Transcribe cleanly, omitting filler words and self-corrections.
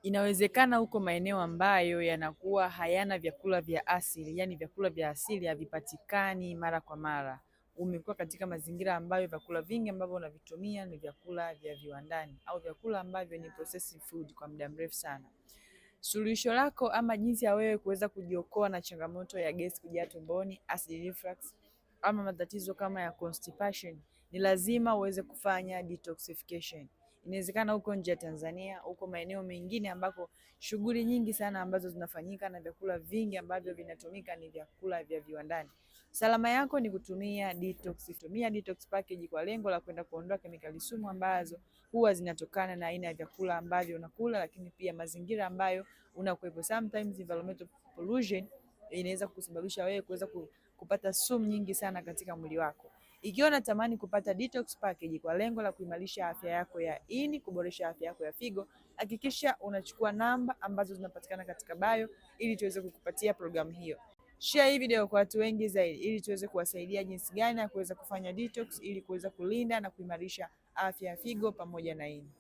Inawezekana huko maeneo ambayo yanakuwa hayana vyakula vya asili, yani vyakula vya asili havipatikani mara kwa mara. Umekuwa katika mazingira ambayo vyakula vingi ambavyo unavitumia ni vyakula vya viwandani au vyakula ambavyo ni processed food kwa muda mrefu sana. Suluhisho lako ama jinsi ya wewe kuweza kujiokoa na changamoto ya gesi kujaa tumboni, acid reflux ama matatizo kama ya constipation, ni lazima uweze kufanya detoxification. Inawezekana huko nje ya Tanzania, huko maeneo mengine ambako shughuli nyingi sana ambazo zinafanyika na vyakula vingi ambavyo vinatumika ni vyakula vya viwandani. Salama yako ni kutumia detox. Tumia detox package kwa lengo la kwenda kuondoa kemikali sumu ambazo huwa zinatokana na aina ya vyakula ambavyo unakula, lakini pia mazingira ambayo unakuwepo. Sometimes environmental pollution inaweza kusababisha wewe kuweza kupata sumu nyingi sana katika mwili wako. Ikiwa unatamani kupata detox package kwa lengo la kuimarisha afya yako ya ini, kuboresha afya yako ya figo, hakikisha unachukua namba ambazo zinapatikana katika bio ili tuweze kukupatia programu hiyo. Share hii video kwa watu wengi zaidi ili tuweze kuwasaidia jinsi gani ya kuweza kufanya detox ili kuweza kulinda na kuimarisha afya ya figo pamoja na ini.